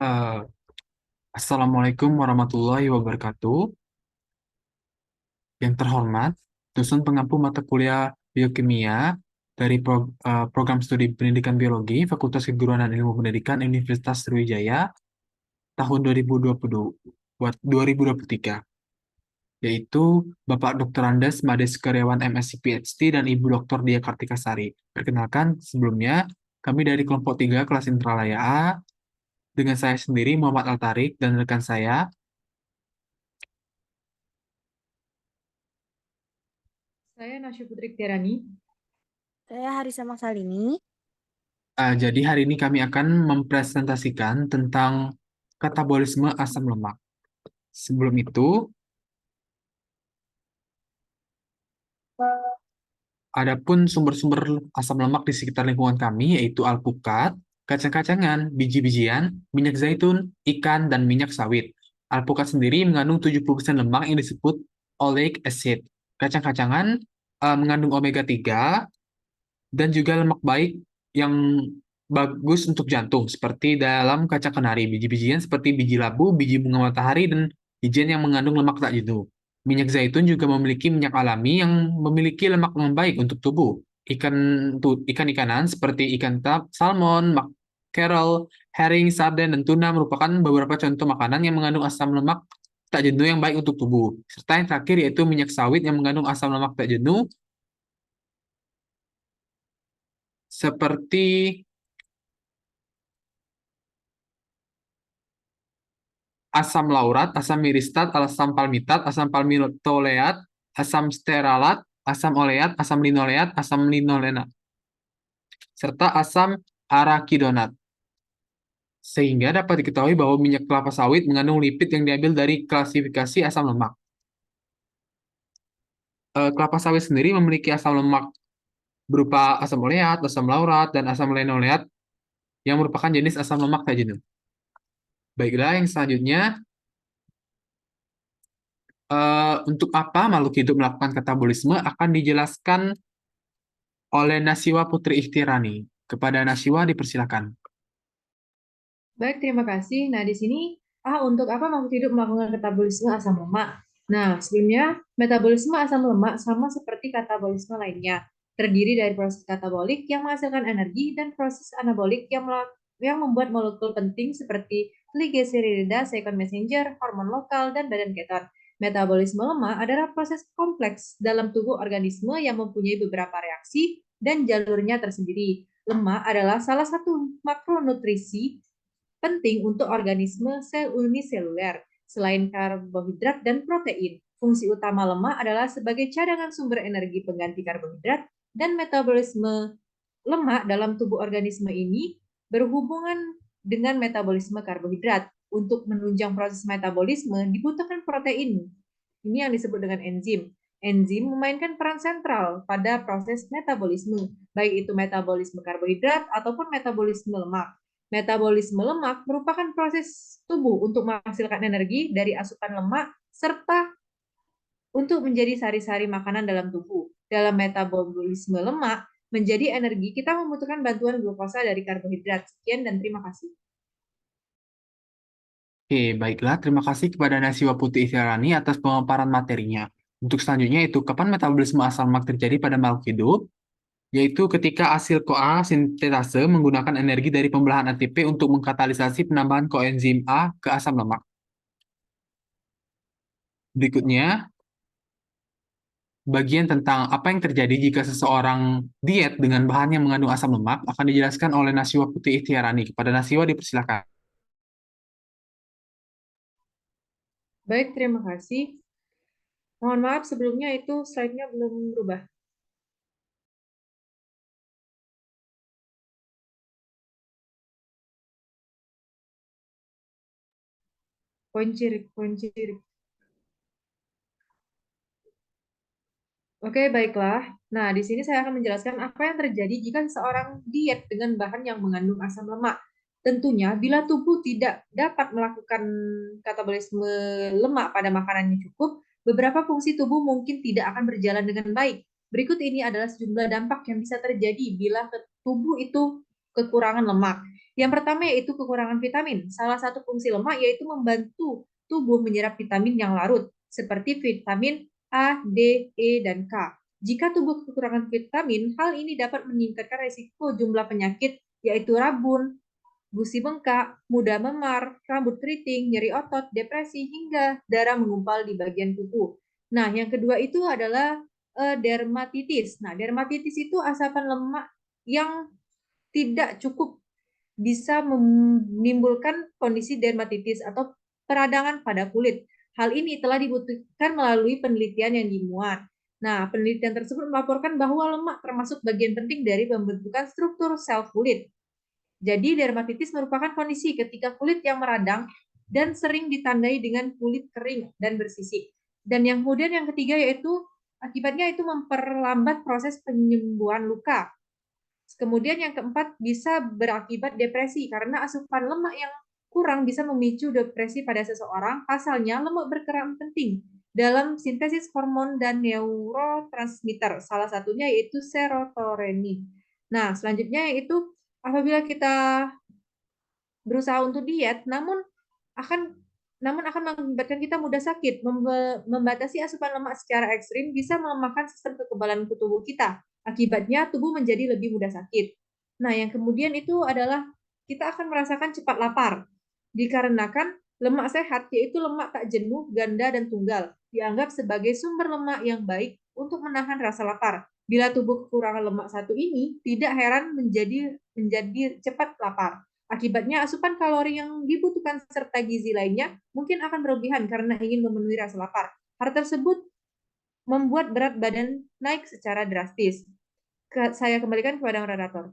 Eh, Assalamualaikum warahmatullahi wabarakatuh. Yang terhormat, dosen pengampu mata kuliah biokimia dari program studi pendidikan biologi Fakultas Keguruan dan Ilmu Pendidikan Universitas Sriwijaya tahun 2020 buat 2023, yaitu Bapak Dr. Andes Mades Karyawan MSc PhD dan Ibu Dr. Dia Kartika Sari. Perkenalkan, sebelumnya kami dari kelompok 3 kelas Intralaya A dengan saya sendiri Muhammad Altarik dan rekan saya. Saya Nasya Putri Tiarani. Saya Harisa Maksalini. Jadi hari ini kami akan mempresentasikan tentang katabolisme asam lemak. Sebelum itu, adapun sumber-sumber asam lemak di sekitar lingkungan kami yaitu alpukat, kacang-kacangan, biji-bijian, minyak zaitun, ikan, dan minyak sawit. Alpukat sendiri mengandung 70% lemak yang disebut oleic acid. Kacang-kacangan mengandung omega 3 dan juga lemak baik yang bagus untuk jantung, seperti dalam kacang kenari, biji-bijian seperti biji labu, biji bunga matahari, dan bijian yang mengandung lemak tak jenuh. Minyak zaitun juga memiliki minyak alami yang memiliki lemak yang baik untuk tubuh. Ikan-ikanan seperti ikan salmon, mackerel, herring, sarden, dan tuna merupakan beberapa contoh makanan yang mengandung asam lemak tak jenuh yang baik untuk tubuh. Serta yang terakhir yaitu minyak sawit yang mengandung asam lemak tak jenuh seperti asam laurat, asam miristat, asam palmitat, asam palmitoleat, asam steralat, asam oleat, asam linoleat, asam linolenat, serta asam arakidonat. Sehingga dapat diketahui bahwa minyak kelapa sawit mengandung lipid yang diambil dari klasifikasi asam lemak. Kelapa sawit sendiri memiliki asam lemak berupa asam oleat, asam laurat, dan asam linoleat yang merupakan jenis asam lemak tak jenuh. Baiklah, yang selanjutnya, untuk apa makhluk hidup melakukan katabolisme akan dijelaskan oleh Nasiwa Putri Ikhtirani. Kepada Nasiwa dipersilakan. Baik, terima kasih. Nah, di sini untuk apa makhluk hidup melakukan katabolisme asam lemak? Nah, sebelumnya metabolisme asam lemak sama seperti katabolisme lainnya, terdiri dari proses katabolik yang menghasilkan energi dan proses anabolik yang membuat molekul penting seperti trigliserida, second messenger, hormon lokal, dan badan keton. Metabolisme lemak adalah proses kompleks dalam tubuh organisme yang mempunyai beberapa reaksi dan jalurnya tersendiri. Lemak adalah salah satu makronutrisi penting untuk organisme sel uniseluler. Selain karbohidrat dan protein, fungsi utama lemak adalah sebagai cadangan sumber energi pengganti karbohidrat, dan metabolisme lemak dalam tubuh organisme ini berhubungan dengan metabolisme karbohidrat. Untuk menunjang proses metabolisme dibutuhkan protein. Ini yang disebut dengan enzim. Enzim memainkan peran sentral pada proses metabolisme, baik itu metabolisme karbohidrat ataupun metabolisme lemak. Metabolisme lemak merupakan proses tubuh untuk menghasilkan energi dari asupan lemak serta untuk menjadi sari-sari makanan dalam tubuh. Dalam metabolisme lemak menjadi energi, kita membutuhkan bantuan glukosa dari karbohidrat. Sekian dan terima kasih. Oke, baiklah. Terima kasih kepada Nasiwa Putri Ikhtirani atas pemaparan materinya. Untuk selanjutnya itu, kapan metabolisme asam lemak terjadi pada makhluk hidup? Yaitu ketika asil CoA sintetase menggunakan energi dari pembelahan ATP untuk mengkatalisasi penambahan koenzim A ke asam lemak. Berikutnya, bagian tentang apa yang terjadi jika seseorang diet dengan bahan yang mengandung asam lemak akan dijelaskan oleh Nasiwa Putri Ikhtiarani. Kepada Nasiwa dipersilakan. Baik, terima kasih. Mohon maaf sebelumnya itu slide-nya belum berubah. Poin cirik. Oke, baiklah. Nah, di sini saya akan menjelaskan apa yang terjadi jika seseorang diet dengan bahan yang mengandung asam lemak. Tentunya, bila tubuh tidak dapat melakukan katabolisme lemak pada makanan yang cukup, beberapa fungsi tubuh mungkin tidak akan berjalan dengan baik. Berikut ini adalah sejumlah dampak yang bisa terjadi bila tubuh itu kekurangan lemak. Yang pertama yaitu kekurangan vitamin. Salah satu fungsi lemak yaitu membantu tubuh menyerap vitamin yang larut, seperti vitamin A, D, E, dan K. Jika tubuh kekurangan vitamin, hal ini dapat meningkatkan resiko jumlah penyakit, yaitu rabun, gusi bengkak, mudah memar, rambut keriting, nyeri otot, depresi, hingga darah mengumpal di bagian kuku. Nah, yang kedua itu adalah dermatitis. Nah, dermatitis itu asapan lemak yang tidak cukup bisa menimbulkan kondisi dermatitis atau peradangan pada kulit. Hal ini telah dibuktikan melalui penelitian yang dimuat. Nah, penelitian tersebut melaporkan bahwa lemak termasuk bagian penting dari pembentukan struktur sel kulit. Jadi, dermatitis merupakan kondisi ketika kulit yang meradang dan sering ditandai dengan kulit kering dan bersisik. Dan yang kemudian yang ketiga yaitu akibatnya itu memperlambat proses penyembuhan luka. Kemudian yang keempat bisa berakibat depresi karena asupan lemak yang kurang bisa memicu depresi pada seseorang. Pasalnya lemak berperan penting dalam sintesis hormon dan neurotransmitter. Salah satunya yaitu serotonin. Nah, selanjutnya yaitu apabila kita berusaha untuk diet, namun akan mengakibatkan kita mudah sakit. Membatasi asupan lemak secara ekstrim bisa melemahkan sistem kekebalan tubuh kita. Akibatnya tubuh menjadi lebih mudah sakit. Nah, yang kemudian itu adalah kita akan merasakan cepat lapar. Dikarenakan lemak sehat yaitu lemak tak jenuh, ganda, dan tunggal. Dianggap sebagai sumber lemak yang baik untuk menahan rasa lapar. Bila tubuh kekurangan lemak satu ini, tidak heran menjadi cepat lapar. Akibatnya asupan kalori yang dibutuhkan serta gizi lainnya mungkin akan berlebihan karena ingin memenuhi rasa lapar. Hal tersebut membuat berat badan naik secara drastis. Saya kembalikan kepada moderator.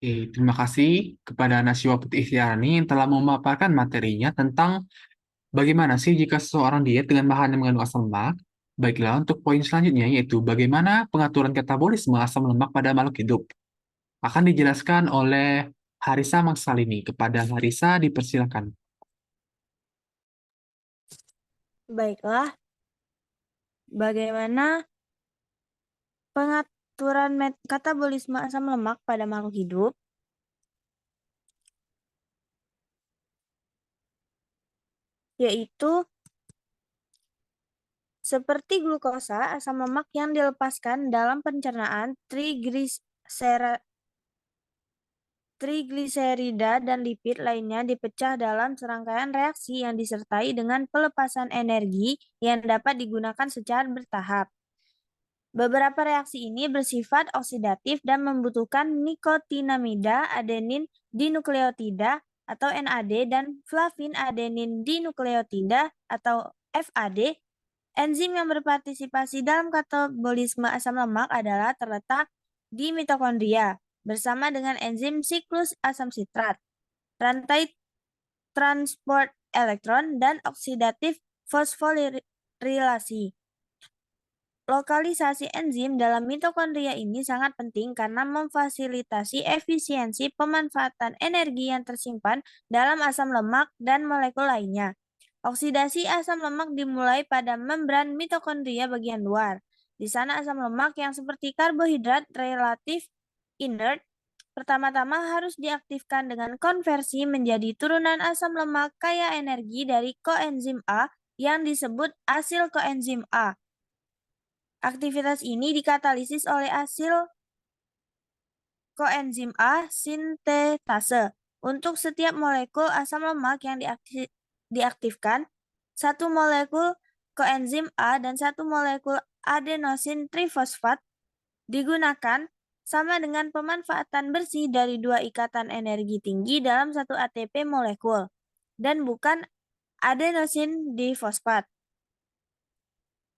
Oke, terima kasih kepada Nasyiwa Putih Istiarani yang telah memaparkan materinya tentang bagaimana sih jika seseorang diet dengan bahan yang mengandung asam lemak. Baiklah, untuk poin selanjutnya yaitu bagaimana pengaturan metabolisme asam lemak pada makhluk hidup. Akan dijelaskan oleh Harisa Mangsalini. Kepada Harisa dipersilakan. Baiklah, bagaimana pengaturan katabolisme asam lemak pada makhluk hidup? Yaitu seperti glukosa, asam lemak yang dilepaskan dalam pencernaan, trigliserida dan lipid lainnya dipecah dalam serangkaian reaksi yang disertai dengan pelepasan energi yang dapat digunakan secara bertahap. Beberapa reaksi ini bersifat oksidatif dan membutuhkan nikotinamida adenin dinukleotida atau NAD dan flavin adenin dinukleotida atau FAD. Enzim yang berpartisipasi dalam katabolisme asam lemak adalah terletak di mitokondria bersama dengan enzim siklus asam sitrat, rantai transport elektron, dan oksidatif fosforilasi. Lokalisasi enzim dalam mitokondria ini sangat penting karena memfasilitasi efisiensi pemanfaatan energi yang tersimpan dalam asam lemak dan molekul lainnya. Oksidasi asam lemak dimulai pada membran mitokondria bagian luar. Di sana asam lemak yang seperti karbohidrat relatif inert pertama-tama harus diaktifkan dengan konversi menjadi turunan asam lemak kaya energi dari koenzim A yang disebut asil koenzim A. Aktivitas ini dikatalisis oleh asil koenzim A sintetase. Untuk setiap molekul asam lemak yang diaktifkan, satu molekul koenzim A dan satu molekul adenosin trifosfat digunakan sama dengan pemanfaatan bersih dari dua ikatan energi tinggi dalam satu ATP molekul, dan bukan adenosin difosfat.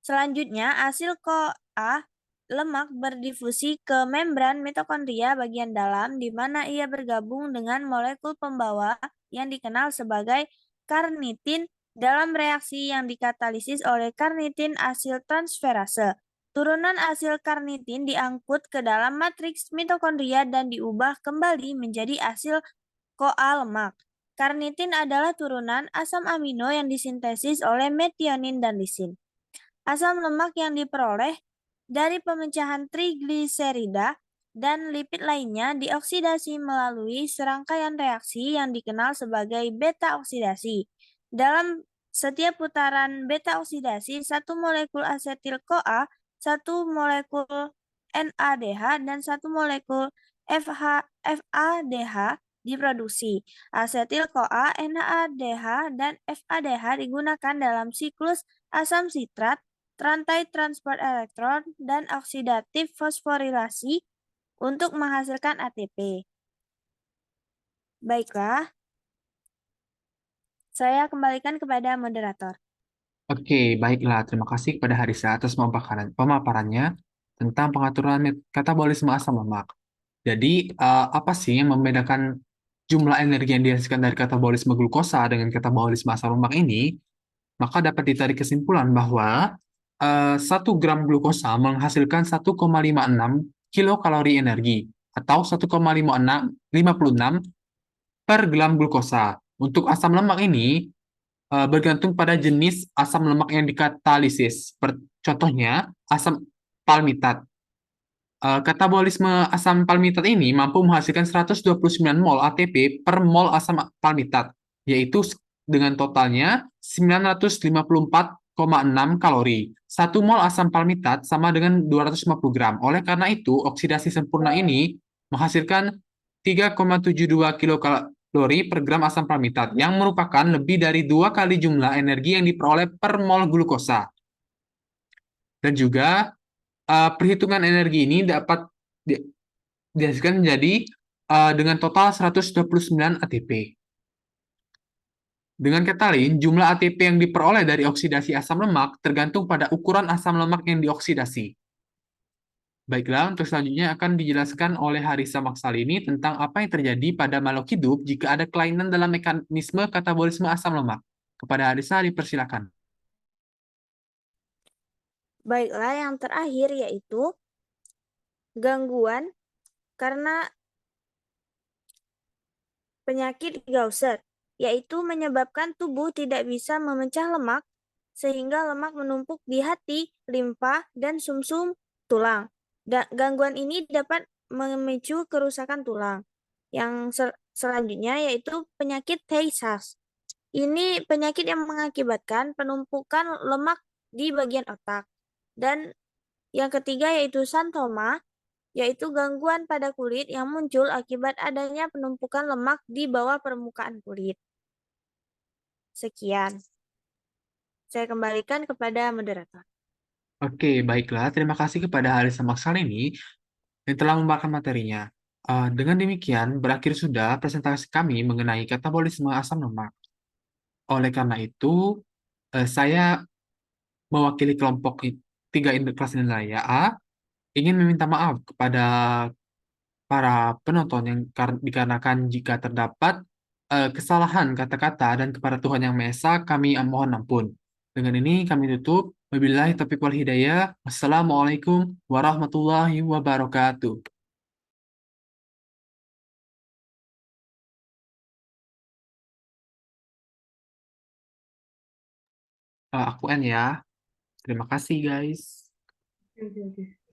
Selanjutnya, asil CoA lemak berdifusi ke membran mitokondria bagian dalam di mana ia bergabung dengan molekul pembawa yang dikenal sebagai karnitin dalam reaksi yang dikatalisis oleh karnitin asil transferase. Turunan asil karnitin diangkut ke dalam matriks mitokondria dan diubah kembali menjadi asil CoA lemak. Karnitin adalah turunan asam amino yang disintesis oleh metionin dan lisin. Asam lemak yang diperoleh dari pemecahan trigliserida dan lipid lainnya dioksidasi melalui serangkaian reaksi yang dikenal sebagai beta oksidasi. Dalam setiap putaran beta oksidasi, satu molekul asetil-CoA, satu molekul NADH, dan satu molekul FADH diproduksi. Asetil-CoA, NADH, dan FADH digunakan dalam siklus asam sitrat, rantai transport elektron, dan oksidatif fosforilasi untuk menghasilkan ATP. Baiklah, saya kembalikan kepada moderator. Oke, baiklah. Terima kasih kepada Harisa atas pemaparannya tentang pengaturan katabolisme asam lemak. Jadi, apa sih yang membedakan jumlah energi yang dihasilkan dari katabolisme glukosa dengan katabolisme asam lemak ini? Maka dapat ditarik kesimpulan bahwa 1 gram glukosa menghasilkan 1,56 kilokalori energi atau 1,56 per gram glukosa. Untuk asam lemak ini bergantung pada jenis asam lemak yang dikatalisis. Contohnya, asam palmitat. Katabolisme asam palmitat ini mampu menghasilkan 129 mol ATP per mol asam palmitat, yaitu dengan totalnya 954,6 kalori. 1 mol asam palmitat sama dengan 250 gram. Oleh karena itu, oksidasi sempurna ini menghasilkan 3,72 kilokalori per gram asam palmitat, yang merupakan lebih dari 2 kali jumlah energi yang diperoleh per mol glukosa. Dan juga perhitungan energi ini dapat dihasilkan menjadi dengan total 129 ATP. Dengan kata lain, jumlah ATP yang diperoleh dari oksidasi asam lemak tergantung pada ukuran asam lemak yang dioksidasi. Baiklah, untuk selanjutnya akan dijelaskan oleh Harisa Maksalini tentang apa yang terjadi pada makhluk hidup jika ada kelainan dalam mekanisme katabolisme asam lemak. Kepada Harisa, dipersilakan. Baiklah, yang terakhir yaitu gangguan karena penyakit Gaucher, yaitu menyebabkan tubuh tidak bisa memecah lemak sehingga lemak menumpuk di hati, limpa, dan sumsum tulang. Gangguan ini dapat memicu kerusakan tulang. Yang selanjutnya yaitu penyakit Tay-Sachs. Ini penyakit yang mengakibatkan penumpukan lemak di bagian otak. Dan yang ketiga yaitu xanthoma, yaitu gangguan pada kulit yang muncul akibat adanya penumpukan lemak di bawah permukaan kulit. Sekian. Saya kembalikan kepada moderator. Oke, baiklah. Terima kasih kepada Harisa Maksalini yang telah membawakan materinya. Dengan demikian, berakhir sudah presentasi kami mengenai katabolisme asam lemak. Oleh karena itu, saya mewakili kelompok 3 kelas nilai A, ingin meminta maaf kepada para penonton yang dikarenakan jika terdapat kesalahan kata-kata dan kepada Tuhan Yang Maha Esa kami mohon ampun. Dengan ini kami tutup. Wabillahi taufiq wal hidayah. Wassalamualaikum warahmatullahi wabarakatuh. Aku N ya. Terima kasih guys. Oke, oke, oke.